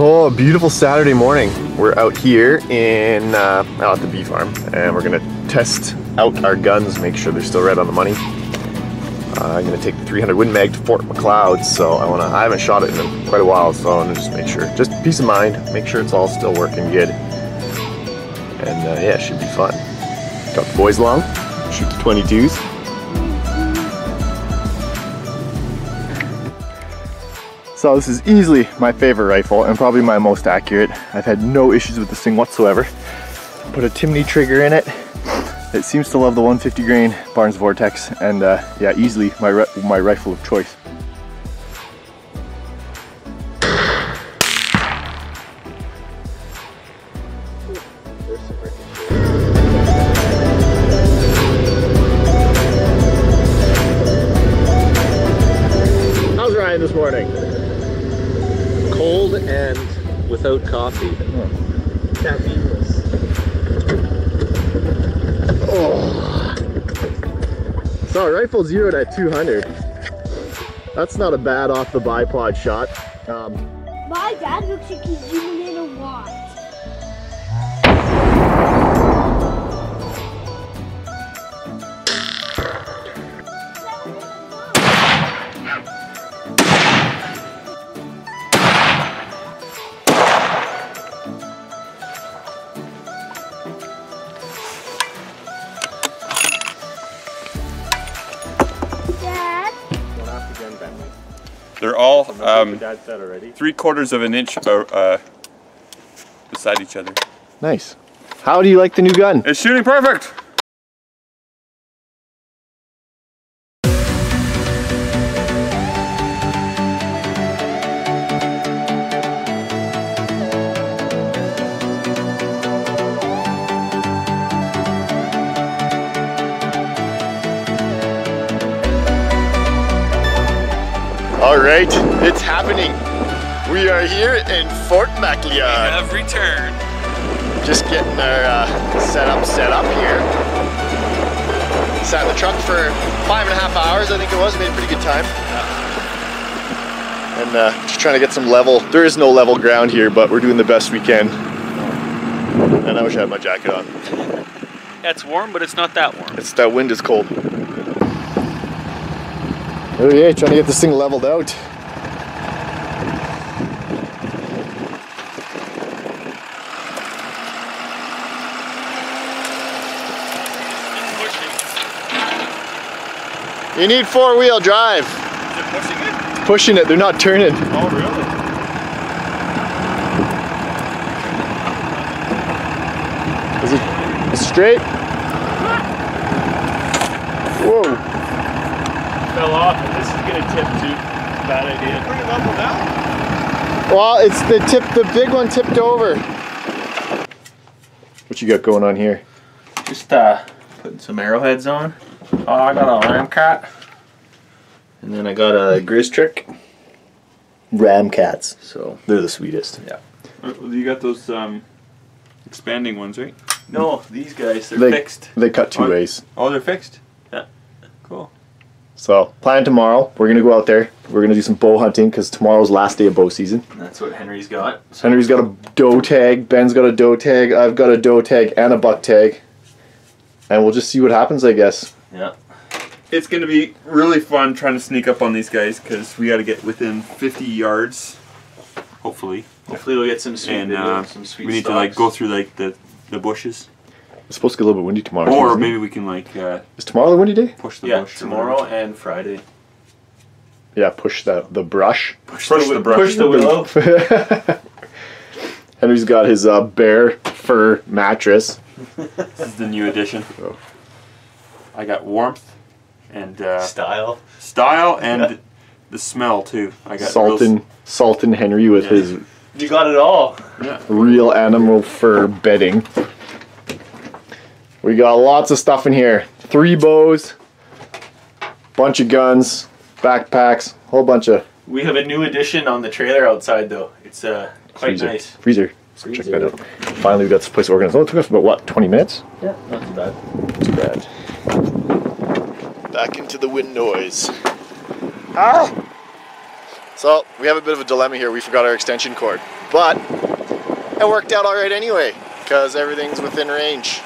Oh, beautiful Saturday morning. We're out here in out at the bee farm, and we're gonna test out our guns, make sure they're still right on the money. I'm gonna take the 300 Win Mag to Fort McLeod, so I haven't shot it in quite a while, so I wanna just make sure, just peace of mind, make sure it's all still working good. And yeah, it should be fun. Got the boys along, shoot the 22s. So this is easily my favorite rifle and probably my most accurate. I've had no issues with this thing whatsoever. Put a Timney trigger in it. It seems to love the 150 grain Barnes Vortex, and yeah, easily my rifle of choice. How's Ryan this morning? Cold and without coffee. Caffeineless. Oh. So rifle zeroed at 200. That's not a bad off the bipod shot. My dad looks like he's zooming in a lot. They're all Dad said already. 3/4 of an inch beside each other. Nice. How do you like the new gun? It's shooting perfect! All right, it's happening. We are here in Fort McLeod. We have returned. Just getting our setup set up here. Sat in the truck for 5.5 hours, I think it was. Made a pretty good time. And just trying to get some level. There is no level ground here, but we're doing the best we can. And I wish I had my jacket on. Yeah, it's warm, but it's not that warm. It's that wind is cold. Oh yeah, trying to get this thing leveled out. You need 4-wheel drive. Is it pushing it? It's pushing it, they're not turning. Oh, really? Is it straight? Whoa. Fell off, and this is gonna tip too. Bad idea. Pretty level now. Well, it's the big one tipped over. What you got going on here? Just putting some arrowheads on. Oh, I got a Ramcat. And then I got a Grizz Trick. Ramcats. So They're the sweetest. yeah. You got those expanding ones, right? No, these guys, they're fixed. They cut two ways. Oh, they're fixed? Yeah. Cool. So, plan tomorrow. We're going to go out there. We're going to do some bow hunting because tomorrow's last day of bow season. And that's what Henry's got. Henry's got a doe tag. Ben's got a doe tag. I've got a doe tag and a buck tag. And we'll just see what happens, I guess. Yeah. It's going to be really fun trying to sneak up on these guys because we got to get within 50 yards, hopefully. Hopefully we'll get some sweet And some sweet we need to stalks. like go through like the bushes. It's supposed to get a little bit windy tomorrow. Or isn't it? maybe we can like Is tomorrow the windy day? push the Yeah, bush. or tomorrow whatever. and Friday. Yeah, push the brush. Push the brush. Push the willow. Henry's got his bear fur mattress. This is the new addition. Oh. I got warmth and Style. style and the smell too. I got Saltin Henry with his You got it all. real animal fur bedding. We got lots of stuff in here. 3 bows, bunch of guns, backpacks, whole bunch of We have a new addition on the trailer outside though. It's quite nice. Freezer. Let's check that out. Finally, we got this place organized. Oh, it took us about what, 20 minutes? Yeah, not too bad. Not too bad. Back into the wind noise. Ah! So we have a bit of a dilemma here. We forgot our extension cord, but it worked out all right anyway because everything's within range.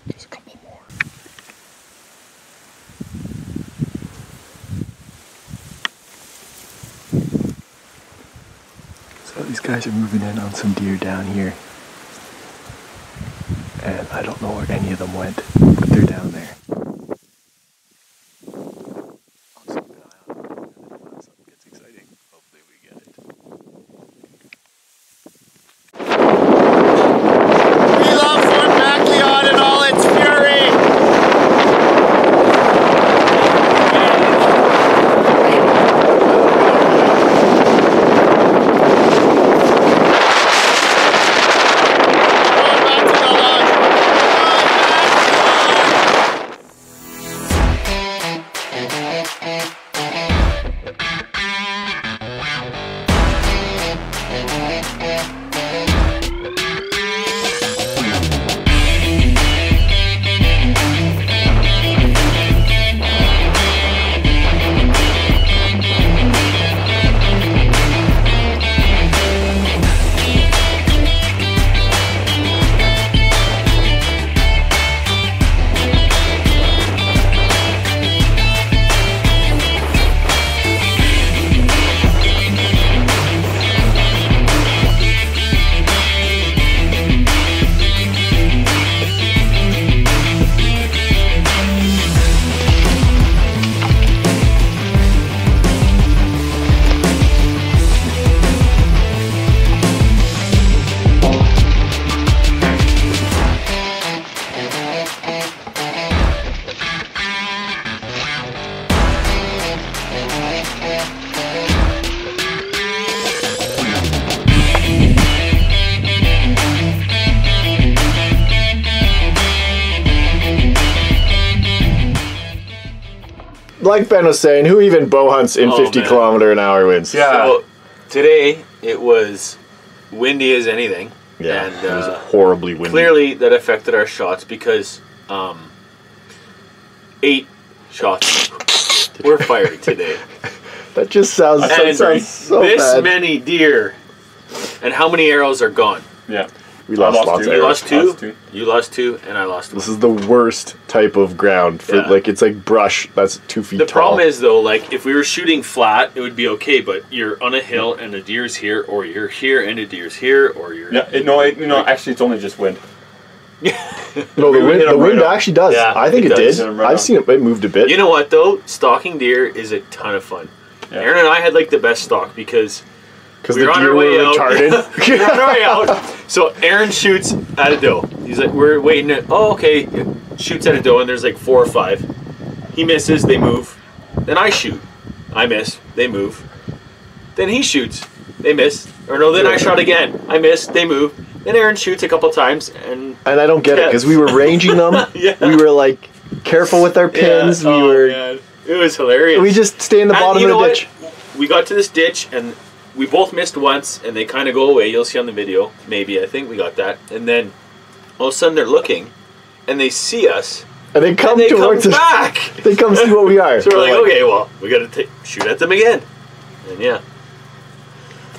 There's a couple more. So these guys are moving in on some deer down here. And I don't know where any of them went, but they're down there. I'll keep an eye on them, and then when something gets exciting, hopefully we get it. We love Fort Macleod in all its fury! Like Ben was saying, who even bow hunts in 50-kilometer-an-hour winds? Yeah. So today it was windy as anything. Yeah, and, it was horribly windy. Clearly that affected our shots because 8 shots were fired today. That just sounds so this bad. many deer, and how many arrows are gone? Yeah. We lost lots of You arrows. lost 2? You lost 2, and I lost 1. This is the worst type of ground. For, like, it's like brush that's 2 feet tall. The problem is, though, like, if we were shooting flat, it would be okay, but you're on a hill, and a deer's here, or you're here, and a deer's here, or you're... Yeah, actually, it's only just wind. No, We would hit the 'em wind right on. actually does. Yeah, I think it it does. did. Hit 'em right I've on. seen it moved a bit. You know what though? Stalking deer is a ton of fun. Yeah. Aaron and I had like the best stalk because Because we the were on deer our were way out. retarded. we were on our way out. So Aaron shoots at a doe. He's like, we're waiting at, oh, okay. Shoots at a doe and there's like 4 or 5. He misses, they move. Then I shoot. I miss, they move. Then he shoots, they miss. Or no, then I shot again. I miss, they move. Then Aaron shoots a couple times and And I don't get it because we were ranging them. Yeah. We were like careful with our pins. Yeah. We Oh, were. man. It was hilarious. We just stay in the And bottom you of know the what? ditch. We got to this ditch and we both missed once and they kind of go away. You'll see on the video. Maybe. I think we got that. And then all of a sudden they're looking and they see us And they come and they come towards us. back. They come see what we are. So we're like, okay, well, we got to shoot at them again. And yeah.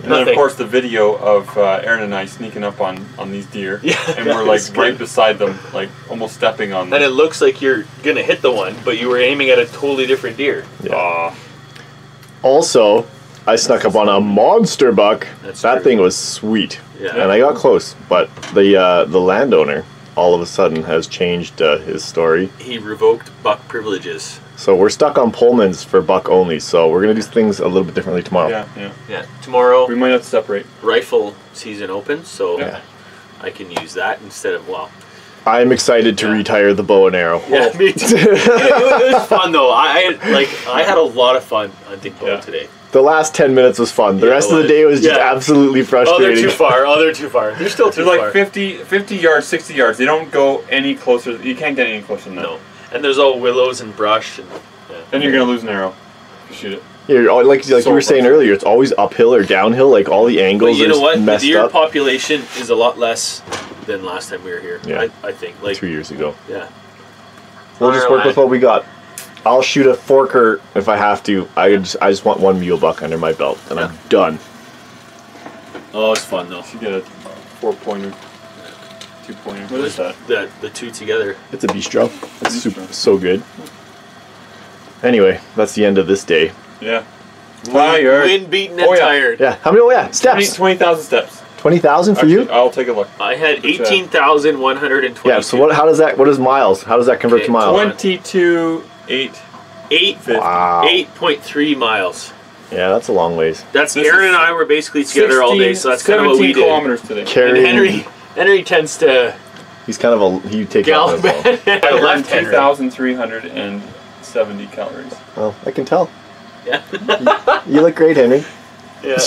And then Nothing. of course the video of Aaron and I sneaking up on these deer. Yeah, And we're like it's good. right beside them, like almost stepping on them. And it looks like you're going to hit the one, but you were aiming at a totally different deer. Yeah. Also, I snuck up on a monster buck. That's That true. thing was sweet. Yeah. And I got close, but the landowner all of a sudden has changed his story. He revoked buck privileges. So we're stuck on Pullmans for buck only. So we're gonna do things a little bit differently tomorrow. Yeah. Yeah. Tomorrow, We might have to separate. rifle season opens, so Yeah. I can use that instead of, well, I'm excited to Yeah. retire the bow and arrow. yeah, me too. It was fun though. I had a lot of fun hunting bow Yeah. today. The last 10 minutes was fun. The Yeah, rest it of the was. day was just Yeah. absolutely Oh, frustrating. they're too far. Oh, they're too far. They're still too They're far. like 50 yards, 60 yards. They don't go any closer. You can't get any closer than that. No. And there's all willows and brush and Then you're gonna lose an arrow if you shoot it. Like you were saying earlier, it's always uphill or downhill. Like all the But angles you are know what? The messed deer up. population is a lot less than last time we were here. Yeah. I think. Like 2 years ago. yeah. We'll just work with what we got. I'll shoot a forker if I have to. I just want one mule buck under my belt, and I'm done. Oh, it's fun though. You get a 4-pointer, 2-pointer. What is that? The two together. It's a bistro. It's Bistro. super, so good. Anyway, that's the end of this day. Yeah. Tired. Wind beaten and Oh, yeah. tired. Yeah. How many? Oh yeah, steps. 20,000 steps. 20,000 for Actually, you. I'll take a look. I had Which, 18,122. Yeah. So what? How does that? What is miles? How does that convert Okay, to miles? 22,850. 8.3 miles. Yeah, that's a long ways. That's This Aaron is and I were basically together all day, so that's kind of what we 17 did. kilometers today. And Carrying. Henry tends to He's kind of a. He takes off gallop as well. at I left burned Henry. 2,370 calories. Well, I can tell. Yeah. You look great, Henry. Yeah.